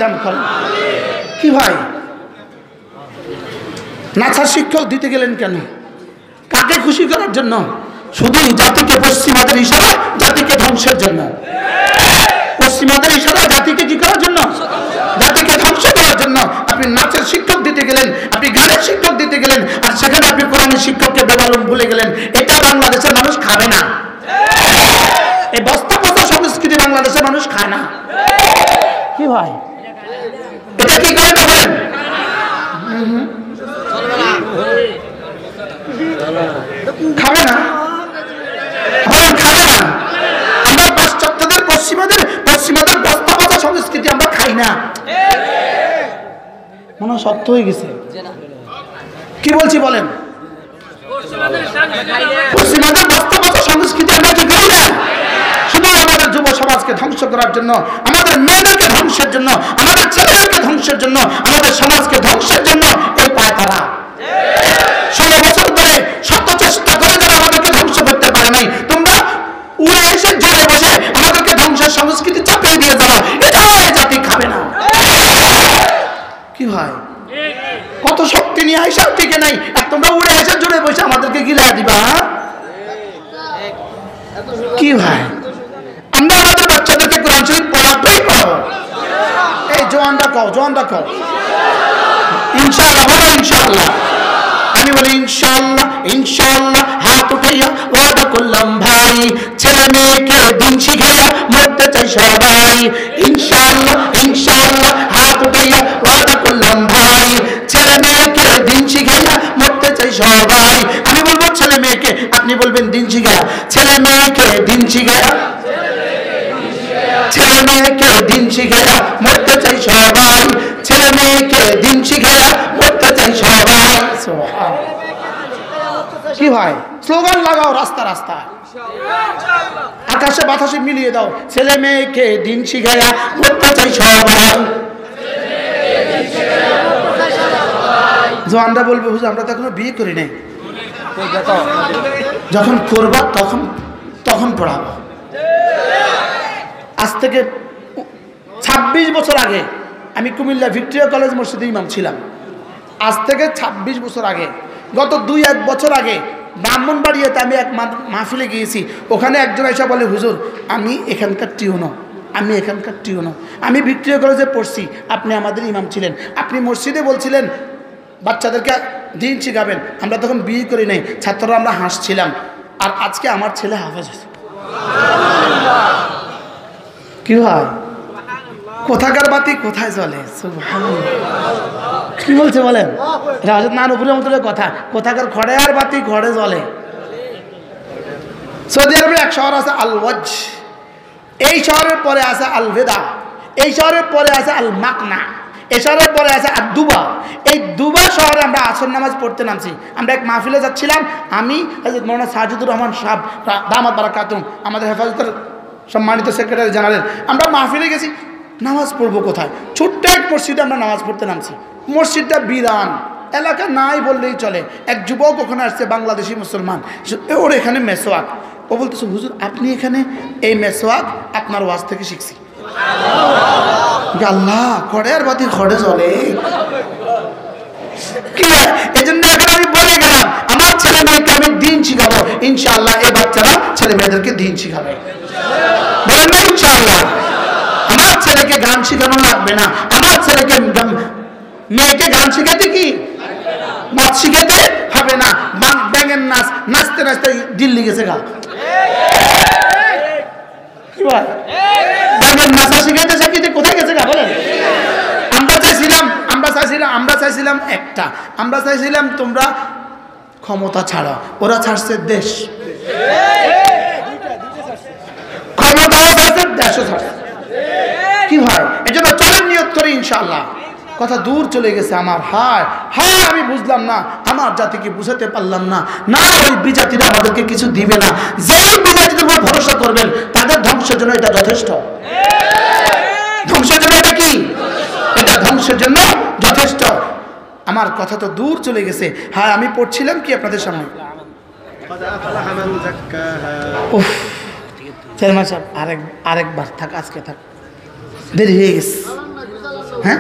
দান করেন। কি ভাই, নাচার শিক্ষক দিতে গেলেন কেন? কাকে খুশি করার জন্য? শুধু জাতিকে পশ্চিমাদের ইশারা, জাতিকে ধ্বংসের জন্য। পশ্চিমাদের ইশারা জাতিকে কি করার জন্য? জাতিকে ধ্বংস করার জন্য। আপনি নাচের শিক্ষক দিতে গেলেন, আপনি গানের শিক্ষক দিতে গেলেন, আর সেখানে আপনি কোরআনের শিক্ষককে বেমালুম ভুলে গেলেন। এটা বাংলাদেশের মানুষ খাবে না। এই বস্তা পচা সংস্কৃতি বাংলাদেশের মানুষ খায় না। কি ভাই, এটা কি করে বলেন? খাবে না, খাবে না। আমরা পাশ্চাত্যদের পশ্চিমাদের বস্তা পচা সংস্কৃতি আমরা খাই না। মনে হয় সত্য হয়ে গেছে। কি বলছি বলেন? পশ্চিমাদের বস্তা পচা সংস্কৃতি আমরা কি খাই না? শুধু আমাদের যুব সমাজকে ধ্বংস করার জন্য, আমাদের মেয়েদেরকে ধ্বংসের জন্য, আমাদের ছেলেদেরকে ধ্বংসের জন্য, আমাদের সমাজকে ধ্বংসের জন্য এই পায় তারা। 16 বছর ধরে শত চেষ্টা করে যারা আমাদেরকে ধ্বংস করতে পারে নাই, তোমরা উড়ে এসে জোরে বসে আমাদেরকে ধ্বংসের সংস্কৃতি চাপিয়ে দিয়ে যাও। এটা জাতি খাবে না। কি ভাই, কত শক্তি নিয়ে আইসাও টিকে নাই, আর তোমরা উড়ে এসে জোরে বসে আমাদেরকে গিলা দিবা। কি ভাই, আমরা আমাদের বাচ্চাদেরকে কোরআন শরীফ পড়াতেই পারো। এই জওয়ানরা কও, জওয়ানরা কও ইনশাআল্লাহ, বলো ইনশাআল্লাহ। আমি বলি ইনশাআল্লাহ, ইনশাআল্লাহ। হাত উঠাইয়া ওয়াদা করলাম ভাই, ছেলে মেয়েকে দিন শিখাইয়া মরতে চাই সবাই। ইনশাআল্লাহ, ইনশাআল্লাহ। হাত উঠাইয়া ওয়াদা করলাম ভাই, ছেলে মেয়েকে দিন শিখাইয়া মরতে চাই সবাই। আমি বলবো ছেলে মেয়েকে, আপনি বলবেন দিন শিখাইয়া। ছেলে মেয়েকে দিন শিখাইয়া, ছেলে মেয়েকে দিন শিখাইয়া মরতে চাই সবাই। ছেলে মেয়েকে দিন শিখাইয়া মরতে চাই সবাই। কি ভাই, স্লোগান লাগাও রাস্তা রাস্তা, আকাশে বাতাসে মিলিয়ে দাও। ছেলে মেয়েকে দিন শিখাইয়া মরতে চাই সবাই। জওয়ানরা বলবে হুজুর আমরা তো এখনো বিয়ে করি নাই। যখন করবা তখন পড়াবো। আজ থেকে 26 বছর আগে আমি কুমিল্লা ভিক্টোরিয়া কলেজ মসজিদে ইমাম ছিলাম। আজ থেকে 26 বছর আগে, গত 2-1 বছর আগে ব্রাহ্মণবাড়িয়াতে আমি এক মাহফিলে গিয়েছি। ওখানে একজন এসে বলে হুজুর আমি এখানকার টিউনো, আমি এখানকার টিউনো, আমি ভিক্টোরিয়া কলেজে পড়ছি, আপনি আমাদের ইমাম ছিলেন, আপনি মসজিদে বলছিলেন বাচ্চাদেরকে দিন শিখাবেন। আমরা তখন বিয়ে করি নাই, ছাত্ররা আমরা হাসছিলাম। আর আজকে আমার ছেলে হাফেজ হয়েছে। কি হয়, কোথাকার বাতি কোথায় চলে? কি বলছে বলেন? হযরত নানুপুরের মতো কথা, কোথাকার খড়ে আর বাতি ঘরে জ্বলে। সৌদি আরবে এক শহর আছে আল ওয়াজ, এই শহরের পরে আছে আল ভেদা, এই শহরের পরে আছে আল মাকনা, এই শহরের পরে আছে আর দুবা। এই দুবা শহরে আমরা আসর নামাজ পড়তে নামছি। আমরা এক মাহফিলে যাচ্ছিলাম, আমি হযরত মাওলানা সাজিদুর রহমান সাহেব দামাত বারাকাতুহুম, আমাদের হেফাজতের সম্মানিত সেক্রেটারি জেনারেল, আমরা মাহফিলে গেছি। নামাজ পড়বো কোথায়? ছোট্ট এক মসজিদে আমরা নামাজ পড়তে নামছি। মসজিদটা বিরান, এলাকা নাই বললেই চলে। এক যুবক ওখানে আসছে, বাংলাদেশি মুসলমান, ওর এখানে মেসোয়াক। ও বলতেছে হুজুর আপনি এখানে এই মেসোয়াক আপনার ওয়াজ থেকে শিখছি। আল্লাহ, খড়ে আর বাতি খড়ে চলে। কি এই জন্য এখন আমি বলে গেলাম আমার ছেলে মেয়েকে আমি দিন শিখাবো। ইনশাআল্লাহ এই বাচ্চারা ছেলে মেয়েদেরকে দিন শিখাবে। বলেন না ইনশাআল্লাহ? আমার ছেলেকে গান শিখানো লাগবে না, আমার ছেলেকে মেয়েকে গান শিখাতে কি নাচ শিখাতে হবে না। ব্যাঙের নাচ নাচতে নাচতে দিল্লি গেছে গা। ব্যাঙের নাচা শিখাইতে শিখাইতে কোথায় গেছে গা বলেন? আমরা চাইছিলাম একটা, আমরা চাইছিলাম তোমরা ক্ষমতা ছাড়া, ওরা ছাড়ছে দেশ, ক্ষমতাও ছাড়ছে দেশও ছাড়ছে। কি হয়, এই জন্য চলেন নিয়ত করি ইনশাআল্লাহ। কথা দূর চলে গেছে আমার। হায় হায়, আমি বুঝলাম না, আমার জাতিকে বুঝাতে পারলাম না। না, ওই বিজাতিরা আমাদেরকে কিছু দিবে না। যেই বিজাতিদের উপর ভরসা করবেন তাদের ধ্বংসের জন্য এটা যথেষ্ট। ধ্বংসের জন্য এটা কি? এটা ধ্বংসের জন্য যথেষ্ট। আমার কথা তো দূর চলে গেছে। হ্যাঁ, আমি পড়ছিলাম কি আপনাদের সামনে, চেয়ারম্যান সাহেব আরেকবার থাক, আজকে থাক, দেরি হয়ে গেছে। হ্যাঁ,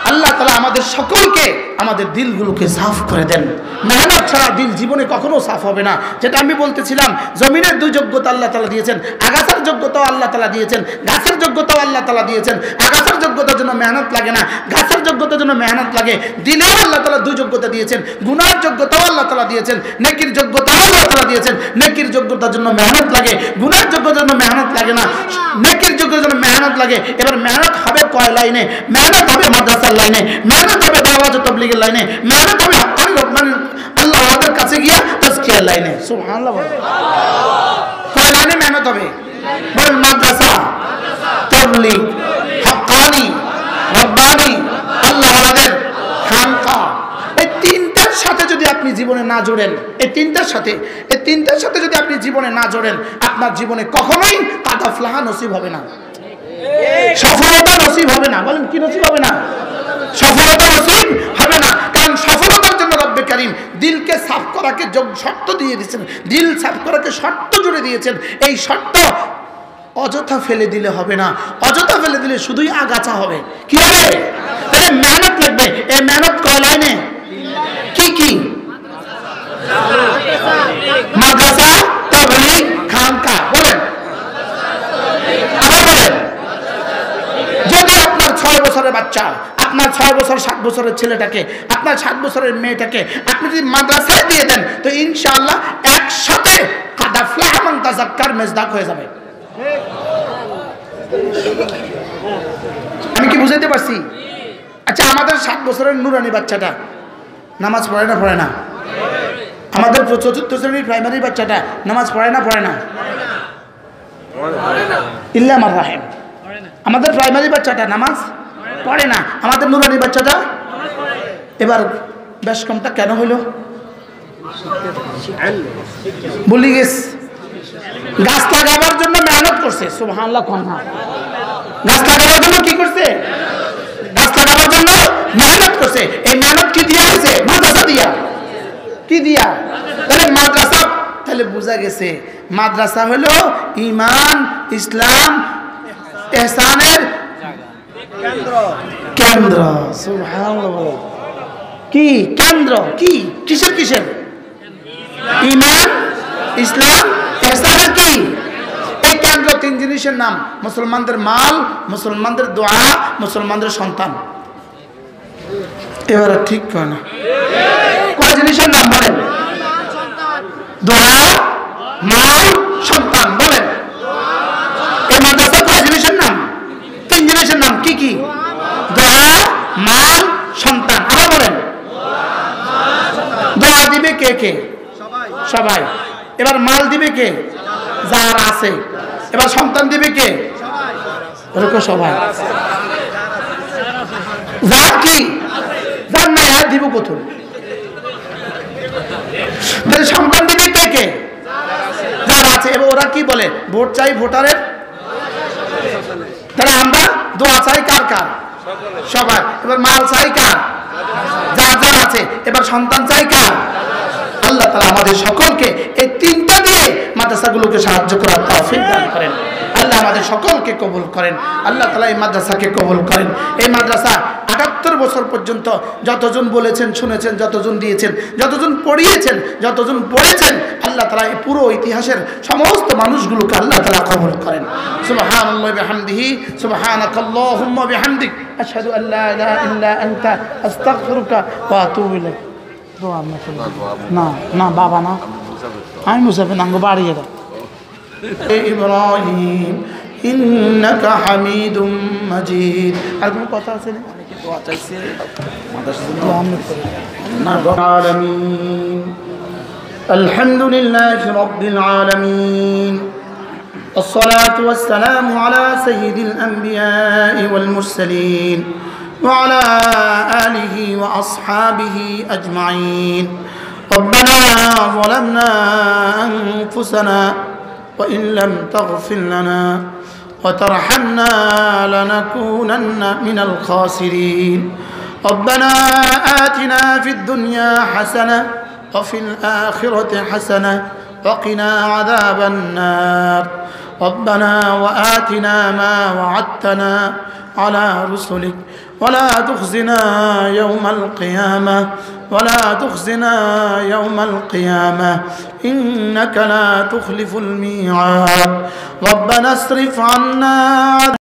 আল্লাহ তাআলা আমাদের সকলকে আমাদের দিলগুলোকে সাফ করে দেন। মেহনত ছাড়া দিল জীবনে কখনো সাফ হবে না। যেটা আমি বলতেছিলাম, জমিনের দুই যোগ্যতা আল্লাহ তাআলা দিয়েছেন, আগাছার যোগ্যতাও আল্লাহ তাআলা দিয়েছেন, গাছের যোগ্যতাও আল্লাহ তাআলা দিয়েছেন। আগাছার যোগ্যতার জন্য মেহনত লাগে না, গাছের যোগ্যতার জন্য মেহনত লাগে। দিলেও আল্লাহ তাআলা দুই যোগ্যতা দিয়েছেন, গুনার যোগ্যতাও আল্লাহ তাআলা দিয়েছেন, নেকির যোগ্যতাও আল্লাহ তাআলা দিয়েছেন। নেকির যোগ্যতার জন্য মেহনত লাগে, গুনার যোগ্যতার জন্য মেহনত লাগে না, নেকির যোগ্যতার জন্য মেহনত লাগে। এবার মেহনত হবে কয় লাইনে? মেহনত হবে মাদ্রাসার লাইনে, মেহনত হবে দাওয়াত ও তাবলীগের লাইনে, মেহনত হবে হক্কানি লোকমান আল্লাহ ওয়াদের কাছে গিয়া তাজকিয়ার লাইনে। সুবহানাল্লাহ। কয় লাইনে মেহনত হবে? বল মাদ্রাসা, তাবলীগ, হক্কানি, রব্বানি, আল্লাহ ওয়াদের খানকা। এই তিনটার সাথে যদি আপনি জীবনে না জোড়েন, এই তিনটার সাথে যদি আপনি জীবনে না জোড়েন, আপনার জীবনে কখনোই কাদাফলাহা নসিব হবে না, সফলতা নসিব হবে না। বলেন কি নসিব হবে না? সফলতা নসিব হবে না। কারণ সফলতার জন্য রব্বে কারীম দিলকে সাফ করাকে শর্ত দিয়ে দিয়েছেন, দিল সাফ করাকে শর্ত জুড়ে দিয়েছেন। এই শর্ত অযথা ফেলে দিলে হবে না, অযথা ফেলে দিলে শুধুই আগাছা হবে। কি হবে? তাহলে মেহনত লাগবে। এই মেহনত কয় লাইনে? কি কি? মাদ্রাসা, তাবলীগ, খানকা। বলেন, আবার বলেন। যদি আপনার 6 বছরের বাচ্চা, আপনার 6 বছর 7 বছরের ছেলেটাকে, আপনার 7 বছরের মেয়েটাকে আপনি যদি মাদ্রাসায় দিয়ে দেন, তো ইনশাআল্লাহ একসাথে কাদ আফলাহা মান তাযাক্কার মেজদাক হয়ে যাবে। আমি কি বুঝাইতে পারছি? আচ্ছা, আমাদের 7 বছরের নুরানি বাচ্চাটা নামাজ পড়ে না পড়ে না? আমাদের 4th শ্রেণীর প্রাইমারি বাচ্চাটা নামাজ পড়ে না পড়ে না? ইল্লা মার রাহিম। আমাদের প্রাইমারি বাচ্চাটা নামাজ পড়ে না, আমাদের নুরানি বাচ্চাটা। এবার বেশ কমটা কেন হইল? বলি গেছে, গাছ লাগাবার জন্য মেহনত করছে। সুবহানাল্লাহ। গাছ লাগাবার জন্য কি করছে? গাছ লাগাবার জন্য মেহনত করছে। এই মেহনত কি দিয়া হয়েছে? মাদ্রাসা দিয়া। কি দিয়া? তাহলে মাদ্রাসা, তাহলে বোঝা গেছে মাদ্রাসা হলো ঈমান, ইসলাম, ইহসানের কেন্দ্র। সুবহানাল্লাহ। কি কেন্দ্র? কি কিসের কিসের? ঈমান, ইসলাম, ইহসানের কি? এই কেন্দ্র 3 জিনিসের নাম: মুসলমানদের মাল, মুসলমানদের দোয়া, মুসলমানদের সন্তান। এবার ঠিক কয় না? কয় জিনিসের নাম বলেন? দোয়া, মাল, সন্তান। বলেন, এই মাদ্রাসা কয় জিনিসের নাম? 3 জিনিসের নাম। কি কি? দোয়া, মাল, সন্তান। আবার বলেন। দোয়া দিবে কে কে? সবাই। এবার মাল দিবে কে? যার আছে। এবার সন্তান দিবে কে? সবাই। যার কি? যার নাই আর দিব কোথাও? সন্তান দিবে কে কে? যার আছে। এবার ওরা কি বলে? ভোট চাই ভোটারের। তাহলে আমরা দোয়া চাই কার কার? সবার। এবার মাল চাই কার? যার যার আছে। এবার সন্তান চাই কার? আল্লাহ তাআলা আমাদের সকলকে এই 3টা দিয়ে মাদ্রাসাগুলোকে সাহায্য করার তৌফিক দান করেন। আল্লাহ আমাদের সকলকে কবুল করেন। আল্লাহ তাআলা এই মাদ্রাসাকে কবুল করেন। এই মাদ্রাসা 78 বছর পর্যন্ত যতজন বলেছেন, শুনেছেন, যতজন দিয়েছেন, যতজন পড়িয়েছেন, যতজন পড়েছেন, আল্লাহ তাআলা এই পুরো ইতিহাসের সমস্ত মানুষগুলোকে আল্লাহ তাআলা কবুল করেন। সুবহানাল্লাহি ওয়া বিহামদিহি, সুবহানাকাল্লাহুম্মা ওয়া বিহামদিক, আশহাদু আল লা ইলাহা ইল্লা আনতা, আস্তাগফিরুকা ওয়া আতুবু ইলাইক। না না বাবা না, আমি মুসাফির নাঙ্গ বাড়ি এটা। ইব্রাহিম ইন্নাকা হামিদুম মাজিদ। আর কোনো কথা আছে না? দোয়া চাইছে আলামিন। আলহামদুলিল্লাহি রাব্বিল আলামিন। الصلاة والسلام على سيد الأنبياء والمرسلين وعلى آله وأصحابه أجمعين. ربنا ظلمنا أنفسنا وإن لم تغفر لنا وترحمنا لنكونن من الخاسرين. ربنا آتنا في الدنيا حسنة وفي الآخرة حسنة وقنا عذاب النار. ربنا وآتنا ما وعدتنا على رسلك ولا تخزنا يوم القيامة ولا تخزنا يوم القيامة إنك لا تخلف الميعاد ربنا اصرف عنا